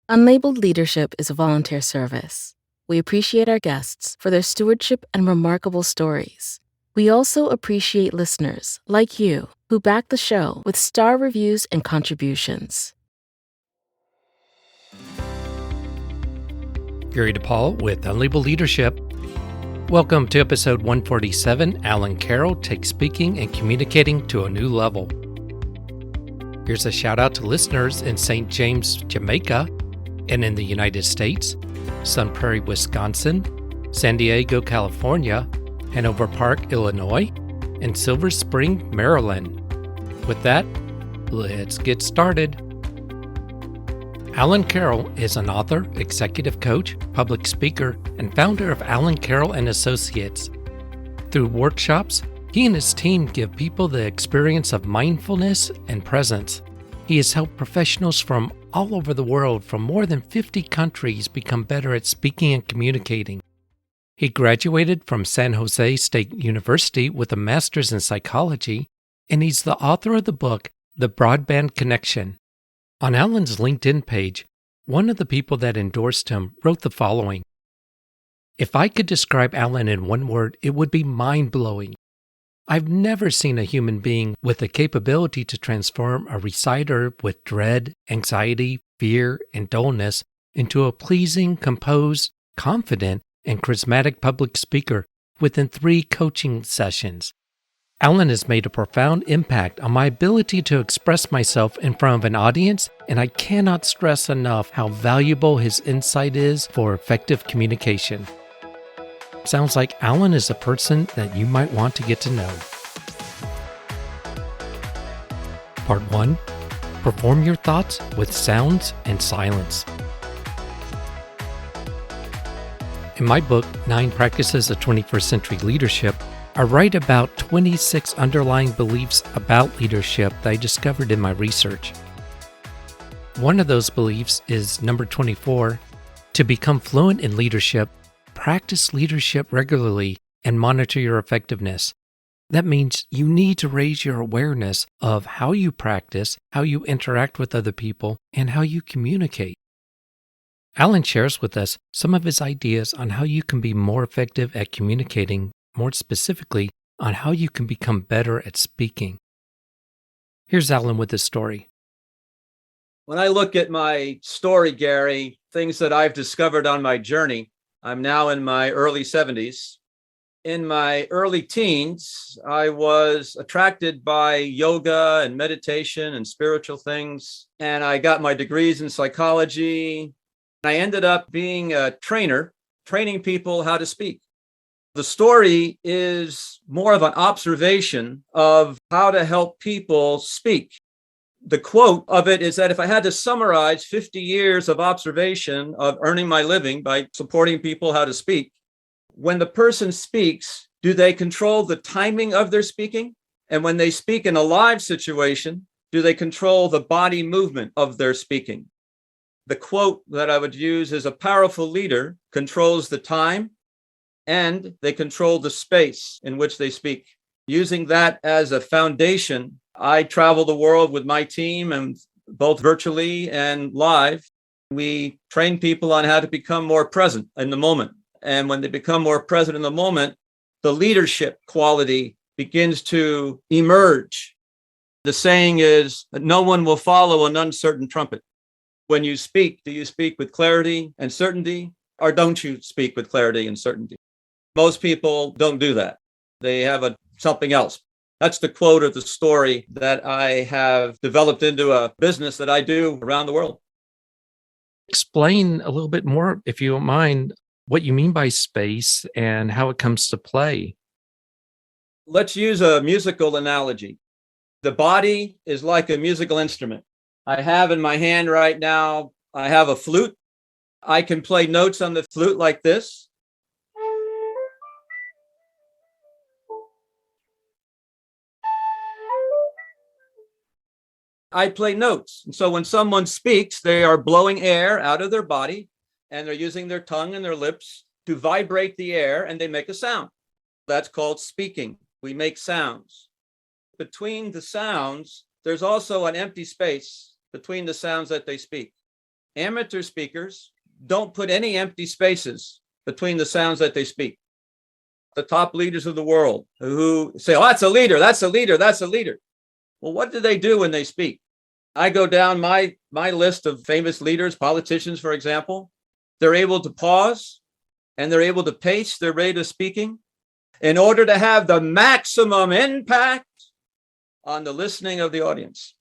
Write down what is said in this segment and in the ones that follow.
Unlabeled leadership is a volunteer service. We appreciate our guests for their stewardship and remarkable stories. We also appreciate listeners like you who back the show with star reviews and contributions. Gary DePaul with Unlabeled Leadership. Welcome to episode 147, Alan Carroll Takes Speaking and Communicating to a New Level. Here's a shout out to listeners in St. James, Jamaica, and in the United States, Sun Prairie, Wisconsin, San Diego, California, Hanover Park, Illinois, and Silver Spring, Maryland. With that, let's get started. Alan Carroll is an author, executive coach, public speaker, and founder of Alan Carroll Associates. Through workshops, he and his team give people the experience of mindfulness and presence. He has helped professionals from all over the world from more than 50 countries become better at speaking and communicating. He graduated from San Jose State University with a master's in psychology, and he's the author of the book, The Broadband Connection. On Alan's LinkedIn page, one of the people that endorsed him wrote the following: "If I could describe Alan in one word, it would be mind-blowing. I've never seen a human being with the capability to transform a reciter with dread, anxiety, fear, and dullness into a pleasing, composed, confident, and charismatic public speaker within 3 coaching sessions. Alan has made a profound impact on my ability to express myself in front of an audience, and I cannot stress enough how valuable his insight is for effective communication." Sounds like Alan is a person that you might want to get to know. Part 1. Perform your thoughts with sounds and silence. In my book, 9 Practices of 21st Century Leadership, I write about 26 underlying beliefs about leadership that I discovered in my research. One of those beliefs is number 24, to become fluent in leadership, practice leadership regularly and monitor your effectiveness. That means you need to raise your awareness of how you practice, how you interact with other people, and how you communicate. Alan shares with us some of his ideas on how you can be more effective at communicating, more specifically, on how you can become better at speaking. Here's Alan with his story. When I look at my story, Gary, things that I've discovered on my journey, I'm now in my early 70s. In my early teens, I was attracted by yoga and meditation and spiritual things, and I got my degrees in psychology. I ended up being a trainer, training people how to speak. The story is more of an observation of how to help people speak. The quote of it is that if I had to summarize 50 years of observation of earning my living by supporting people how to speak, when the person speaks, do they control the timing of their speaking? And when they speak in a live situation, do they control the body movement of their speaking? The quote that I would use is, a powerful leader controls the time and they control the space in which they speak. Using that as a foundation, I travel the world with my team, and both virtually and live. We train people on how to become more present in the moment. And when they become more present in the moment, the leadership quality begins to emerge. The saying is, no one will follow an uncertain trumpet. When you speak, do you speak with clarity and certainty, or don't you speak with clarity and certainty? Most people don't do that. They have something else. That's the quote of the story that I have developed into a business that I do around the world. Explain a little bit more, if you don't mind, what you mean by space and how it comes to play. Let's use a musical analogy. The body is like a musical instrument. I have in my hand right now, I have a flute. I can play notes on the flute like this. I play notes. And so when someone speaks, they are blowing air out of their body, and they're using their tongue and their lips to vibrate the air, and they make a sound. That's called speaking. We make sounds. Between the sounds, there's also an empty space between the sounds that they speak. Amateur speakers don't put any empty spaces between the sounds that they speak. The top leaders of the world who say, oh, that's a leader, that's a leader, that's a leader. Well, what do they do when they speak? I go down my list of famous leaders, politicians, for example. They're able to pause and they're able to pace their rate of speaking in order to have the maximum impact on the listening of the audience.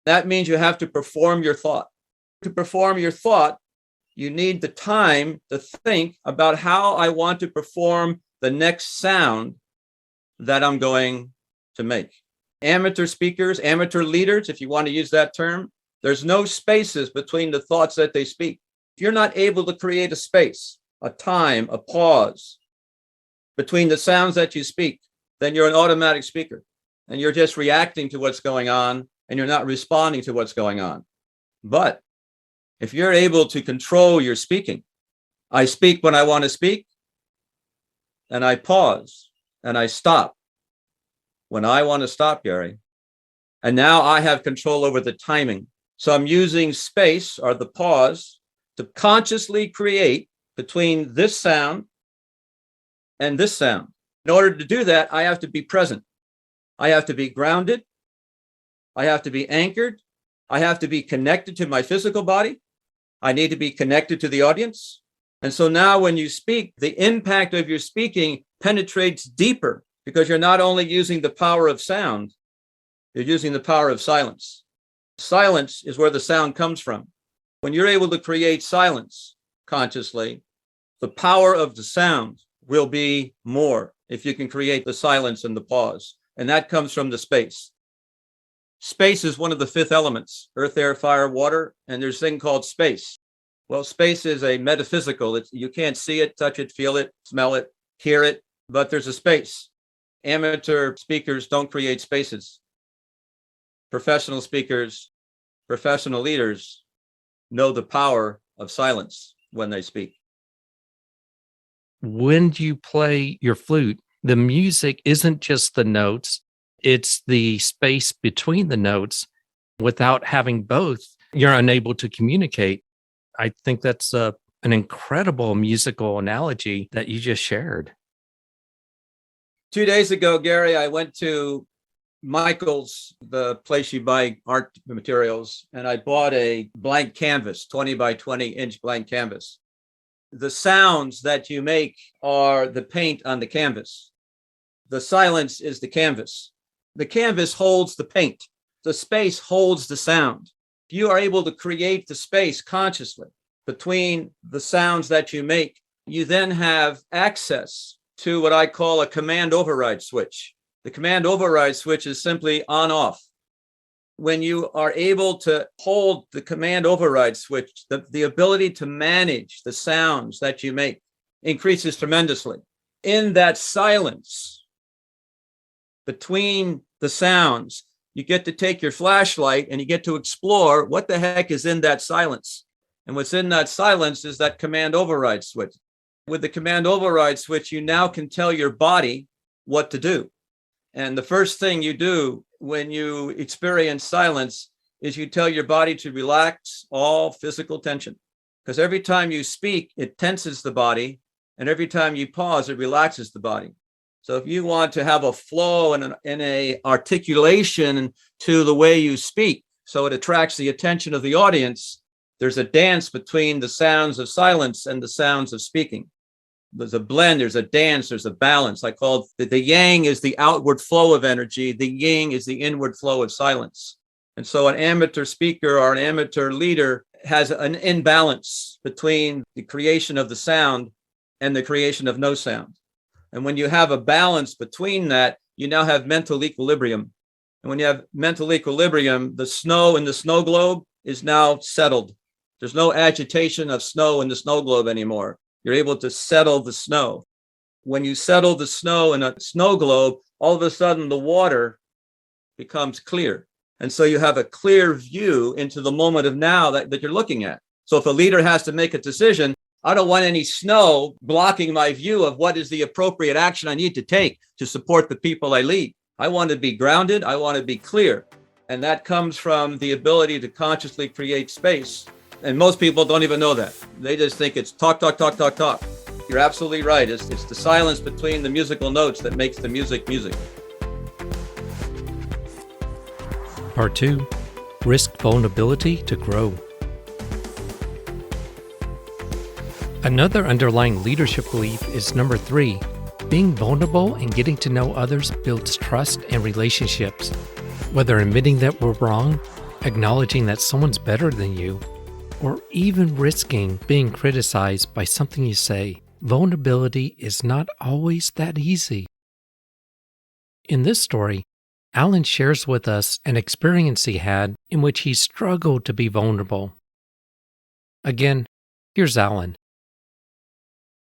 That means you have to perform your thought. To perform your thought, you need the time to think about how I want to perform the next sound that I'm going to make. Amateur speakers, amateur leaders, if you want to use that term, there's no spaces between the thoughts that they speak. If you're not able to create a space, a time, a pause between the sounds that you speak, then you're an automatic speaker and you're just reacting to what's going on and you're not responding to what's going on. But if you're able to control your speaking, I speak when I want to speak, and I pause and I stop when I want to stop, Gary. And now I have control over the timing. So I'm using space or the pause to consciously create between this sound and this sound. In order to do that, I have to be present. I have to be grounded. I have to be anchored. I have to be connected to my physical body. I need to be connected to the audience. And so now when you speak, the impact of your speaking penetrates deeper because you're not only using the power of sound, you're using the power of silence. Silence is where the sound comes from. When you're able to create silence consciously, the power of the sound will be more if you can create the silence and the pause. And that comes from the space. Space is one of the fifth elements, earth, air, fire, water, and there's a thing called space. Well, space is a metaphysical. You can't see it, touch it, feel it, smell it, hear it, but there's a space. Amateur speakers don't create spaces. Professional speakers, professional leaders know the power of silence when they speak. When you play your flute, the music isn't just the notes, it's the space between the notes. Without having both, you're unable to communicate. I think that's an incredible musical analogy that you just shared. 2 days ago, Gary, I went to Michael's, the place you buy art materials, and I bought a blank canvas, 20 by 20 inch blank canvas. The sounds that you make are the paint on the canvas. The silence is the canvas. The canvas holds the paint. The space holds the sound. If you are able to create the space consciously between the sounds that you make, you then have access to what I call a command override switch. The command override switch is simply on off. When you are able to hold the command override switch, the ability to manage the sounds that you make increases tremendously. In that silence between the sounds, you get to take your flashlight and you get to explore what the heck is in that silence. And what's in that silence is that command override switch. With the command override switch, you now can tell your body what to do. And the first thing you do when you experience silence is you tell your body to relax all physical tension. Because every time you speak, it tenses the body. And every time you pause, it relaxes the body. So if you want to have a flow and an articulation to the way you speak, so it attracts the attention of the audience, there's a dance between the sounds of silence and the sounds of speaking. There's a blend, there's a dance, there's a balance. I call it the yang is the outward flow of energy. The yin is the inward flow of silence. And so an amateur speaker or an amateur leader has an imbalance between the creation of the sound and the creation of no sound. And when you have a balance between that, you now have mental equilibrium. And when you have mental equilibrium, the snow in the snow globe is now settled. There's no agitation of snow in the snow globe anymore. You're able to settle the snow. When you settle the snow in a snow globe, all of a sudden the water becomes clear. And so you have a clear view into the moment of now that you're looking at. So if a leader has to make a decision, I don't want any snow blocking my view of what is the appropriate action I need to take to support the people I lead. I want to be grounded. I want to be clear. And that comes from the ability to consciously create space And most people don't even know that. They just think it's talk, talk, talk, talk, talk. You're absolutely right. It's the silence between the musical notes that makes the music music. Part 2, risk vulnerability to grow. Another underlying leadership belief is number 3, being vulnerable and getting to know others builds trust and relationships. Whether admitting that we're wrong, acknowledging that someone's better than you, or even risking being criticized by something you say, vulnerability is not always that easy. In this story, Alan shares with us an experience he had in which he struggled to be vulnerable. Again, here's Alan.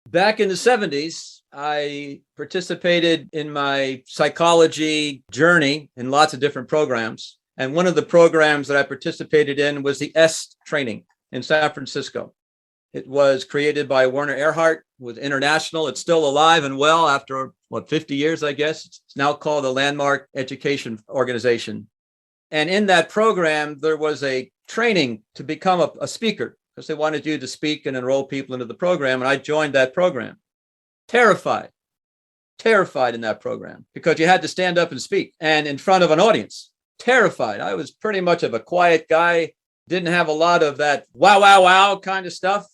Back in the 70s, I participated in my psychology journey in lots of different programs. And one of the programs that I participated in was the S training in San Francisco. It was created by Werner Erhard, was international. It's still alive and well after, 50 years, I guess. It's now called the Landmark Education Organization. And in that program, there was a training to become a speaker because they wanted you to speak and enroll people into the program. And I joined that program. Terrified in that program because you had to stand up and speak and in front of an audience. Terrified. I was pretty much of a quiet guy, didn't have a lot of that wow, wow, wow kind of stuff.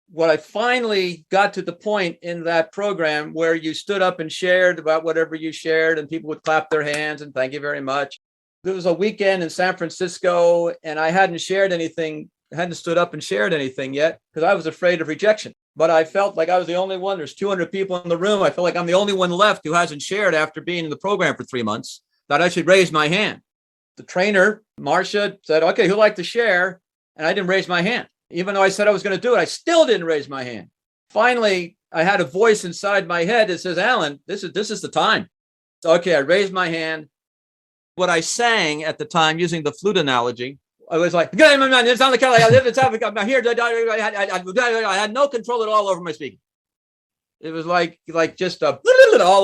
What I finally got to the point in that program where you stood up and shared about whatever you shared and people would clap their hands and thank you very much. There was a weekend in San Francisco and I hadn't stood up and shared anything yet because I was afraid of rejection. But I felt like I was the only one. There's 200 people in the room. I feel like I'm the only one left who hasn't shared after being in the program for 3 months, that I should raise my hand. The trainer, Marcia, said, okay, who'd like to share? And I didn't raise my hand. Even though I said I was going to do it, I still didn't raise my hand. Finally, I had a voice inside my head that says, Alan, this is the time. So, okay, I raised my hand. What I sang at the time, using the flute analogy, I was like, I had no control at all over my speaking. It was like just all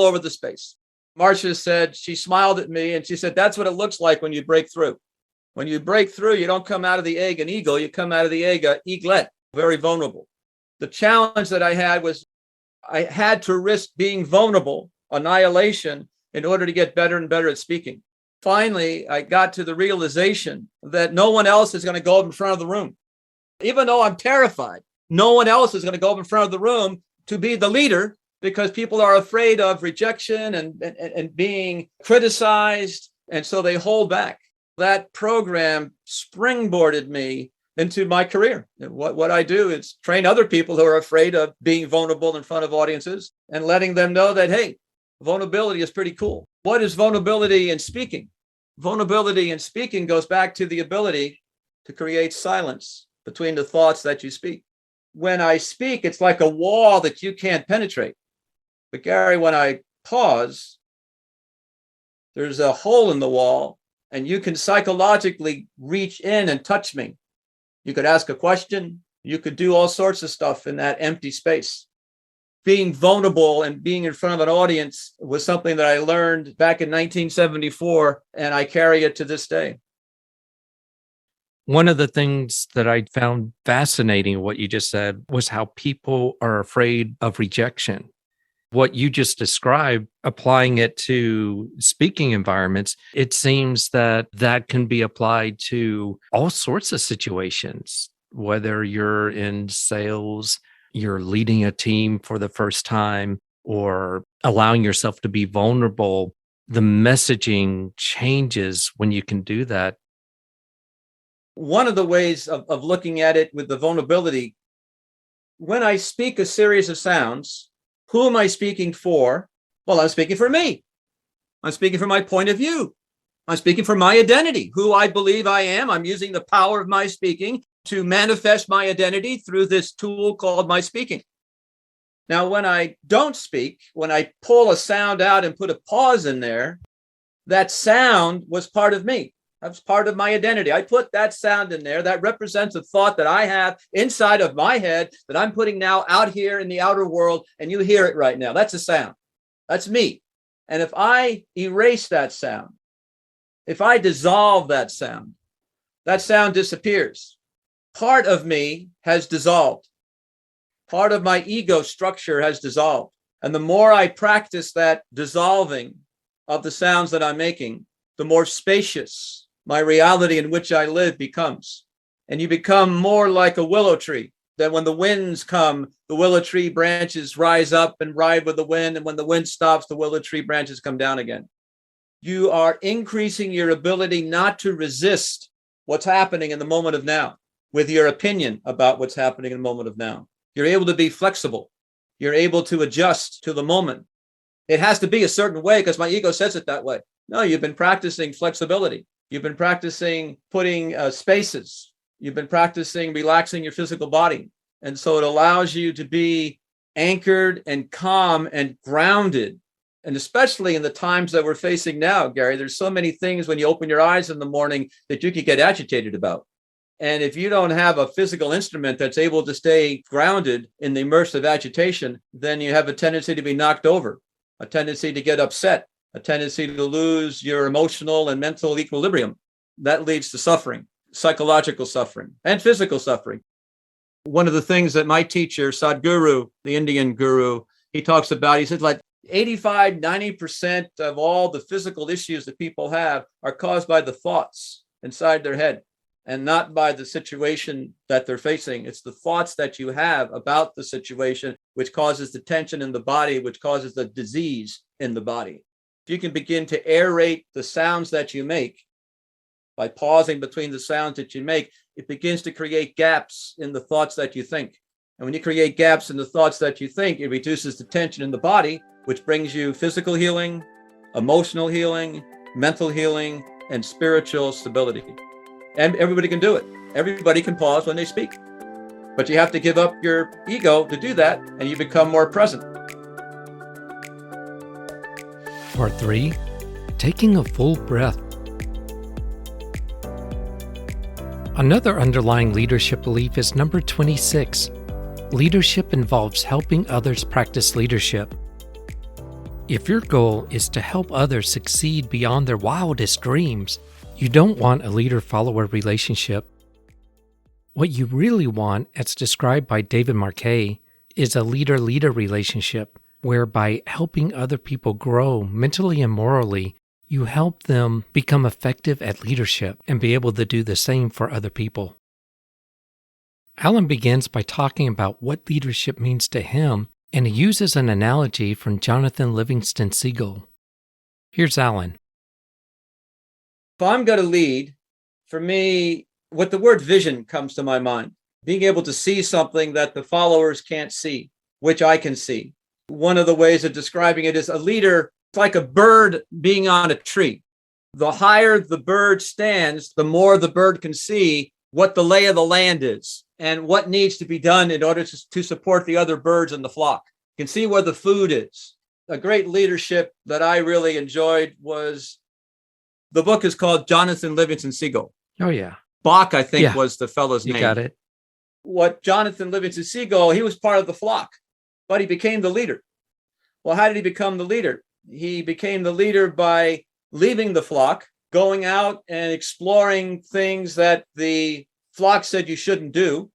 over the space. Marcia said, she smiled at me and she said, that's what it looks like when you break through. When you break through, you don't come out of the egg an eagle, you come out of the egg an eaglet, very vulnerable. The challenge that I had was I had to risk being vulnerable, annihilation, in order to get better and better at speaking. Finally, I got to the realization that no one else is going to go up in front of the room. Even though I'm terrified, no one else is going to go up in front of the room to be the leader because people are afraid of rejection and being criticized. And so they hold back. That program springboarded me into my career. What I do is train other people who are afraid of being vulnerable in front of audiences and letting them know that, hey, vulnerability is pretty cool. What is vulnerability in speaking? Vulnerability in speaking goes back to the ability to create silence between the thoughts that you speak. When I speak, it's like a wall that you can't penetrate. But Gary, when I pause, there's a hole in the wall and you can psychologically reach in and touch me. You could ask a question. You could do all sorts of stuff in that empty space. Being vulnerable and being in front of an audience was something that I learned back in 1974, and I carry it to this day. One of the things that I found fascinating, what you just said, was how people are afraid of rejection. What you just described, applying it to speaking environments, it seems that can be applied to all sorts of situations, whether you're in sales, you're leading a team for the first time, or allowing yourself to be vulnerable. The messaging changes when you can do that. One of the ways of looking at it with the vulnerability, when I speak a series of sounds, who am I speaking for? Well, I'm speaking for me. I'm speaking for my point of view. I'm speaking for my identity, who I believe I am. I'm using the power of my speaking to manifest my identity through this tool called my speaking. Now, when I don't speak, when I pull a sound out and put a pause in there, that sound was part of me. That's part of my identity. I put that sound in there. That represents a thought that I have inside of my head that I'm putting now out here in the outer world, and you hear it right now. That's a sound. That's me. And if I erase that sound, if I dissolve that sound disappears. part of me has dissolved. Part of my ego structure has dissolved. And the more I practice that dissolving of the sounds that I'm making, the more spacious my reality in which I live becomes. And you become more like a willow tree, that when the winds come, the willow tree branches rise up and ride with the wind. And when the wind stops, the willow tree branches come down again. You are increasing your ability not to resist what's happening in the moment of now with your opinion about what's happening in the moment of now. You're able to be flexible. You're able to adjust to the moment. It has to be a certain way because my ego says it that way. No, you've been practicing flexibility. You've been practicing putting spaces. You've been practicing relaxing your physical body. And so it allows you to be anchored and calm and grounded. And especially in the times that we're facing now, Gary, there's so many things when you open your eyes in the morning that you could get agitated about. And if you don't have a physical instrument that's able to stay grounded in the immersive agitation, then you have a tendency to be knocked over, a tendency to get upset, a tendency to lose your emotional and mental equilibrium. That leads to suffering, psychological suffering, and physical suffering. One of the things that my teacher, Sadhguru, the Indian guru, he talks about, he said, like 85, 90% of all the physical issues that people have are caused by the thoughts inside their head and not by the situation that they're facing. It's the thoughts that you have about the situation, which causes the tension in the body, which causes the disease in the body. If you can begin to aerate the sounds that you make by pausing between the sounds that you make, it begins to create gaps in the thoughts that you think. And when you create gaps in the thoughts that you think, it reduces the tension in the body, which brings you physical healing, emotional healing, mental healing, and spiritual stability. And everybody can do it. Everybody can pause when they speak. But you have to give up your ego to do that, and you become more present. Part 3, taking a full breath. Another underlying leadership belief is number 26. Leadership involves helping others practice leadership. If your goal is to help others succeed beyond their wildest dreams, you don't want a leader-follower relationship. What you really want, as described by David Marquet, is a leader-leader relationship, where by helping other people grow mentally and morally, you help them become effective at leadership and be able to do the same for other people. Alan begins by talking about what leadership means to him, and he uses an analogy from Jonathan Livingston Seagull. Here's Alan. If I'm going to lead, for me, what the word vision comes to my mind, being able to see something that the followers can't see, which I can see. One of the ways of describing it is a leader, it's like a bird being on a tree. The higher the bird stands, the more the bird can see what the lay of the land is and what needs to be done in order to support the other birds in the flock. You can see where the food is. A great leadership that I really enjoyed was, the book is called Jonathan Livingston Seagull. Oh, yeah. Bach, I think, was the fellow's name. You got it. What Jonathan Livingston Seagull, he was part of the flock, but he became the leader. Well, how did he become the leader? He became the leader by leaving the flock, going out and exploring things that the flock said you shouldn't do,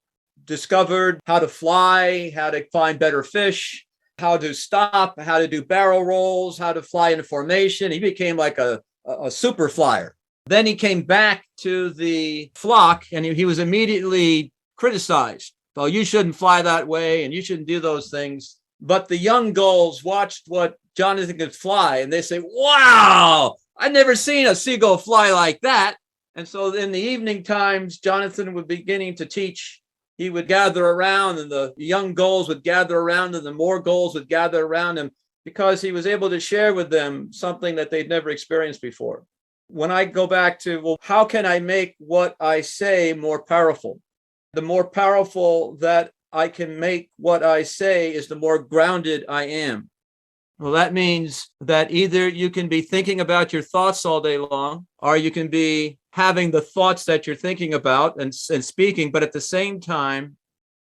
discovered how to fly, how to find better fish, how to stop, how to do barrel rolls, how to fly in formation. He became like a super flyer. Then he came back to the flock and he was immediately criticized. Well, you shouldn't fly that way and you shouldn't do those things. But the young gulls watched what Jonathan could fly and they say, wow, I've never seen a seagull fly like that. And so in the evening times, Jonathan was beginning to teach. He would gather around and the young gulls would gather around and the more gulls would gather around him because he was able to share with them something that they'd never experienced before. When I go back to, well, how can I make what I say more powerful? The more powerful that I can make what I say is the more grounded I am. Well, that means that either you can be thinking about your thoughts all day long, or you can be having the thoughts that you're thinking about and speaking, but at the same time,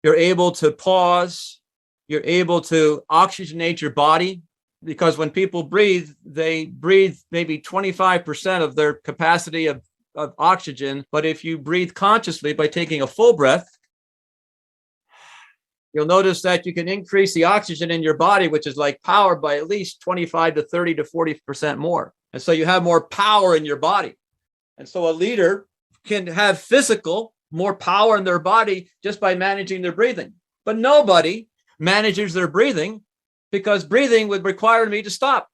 you're able to pause, you're able to oxygenate your body, because when people breathe, they breathe maybe 25% of their capacity of of oxygen. But if you breathe consciously by taking a full breath, you'll notice that you can increase the oxygen in your body, which is like power, by at least 25 to 30 to 40% more. And so you have more power in your body. And so a leader can have more power in their body just by managing their breathing. But nobody manages their breathing, because breathing would require me to stop.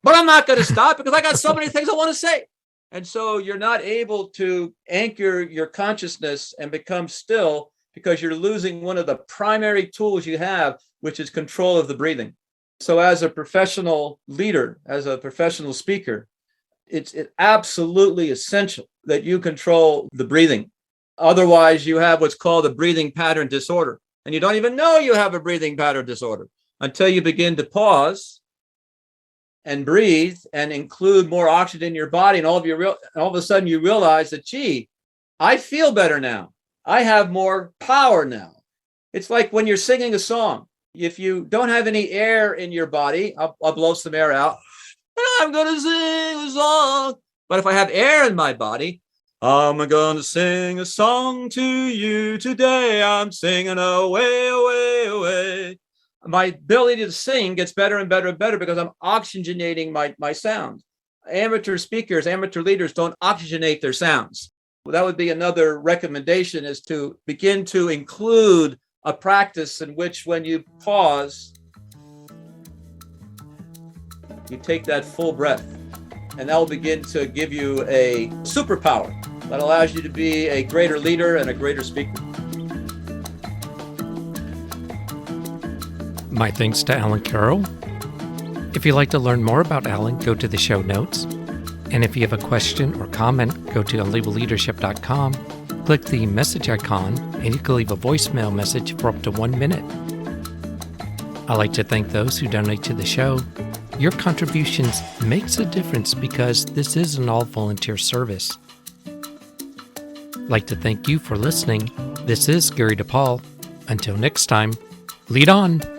But I'm not going to stop because I got so many things I want to say. And so you're not able to anchor your consciousness and become still, because you're losing one of the primary tools you have, which is control of the breathing. So as a professional leader, as a professional speaker, it's absolutely essential that you control the breathing. Otherwise, you have what's called a breathing pattern disorder. And you don't even know you have a breathing pattern disorder until you begin to pause and breathe and include more oxygen in your body. And all of a sudden you realize that, gee, I feel better now. I have more power now. It's like when you're singing a song. If you don't have any air in your body, I'll blow some air out. I'm going to sing a song. But if I have air in my body, I'm going to sing a song to you today. I'm singing away, away, away. My ability to sing gets better and better and better because I'm oxygenating my sound. Amateur speakers, amateur leaders don't oxygenate their sounds. Well, that would be another recommendation, is to begin to include a practice in which, when you pause, you take that full breath, and that will begin to give you a superpower that allows you to be a greater leader and a greater speaker. My thanks to Alan Carroll. If you'd like to learn more about Alan, go to the show notes. And if you have a question or comment, go to unlabelleadership.com, click the message icon, and you can leave a voicemail message for up to 1 minute. I'd like to thank those who donate to the show. Your contributions makes a difference because this is an all-volunteer service. I'd like to thank you for listening. This is Gary DePaul. Until next time, lead on.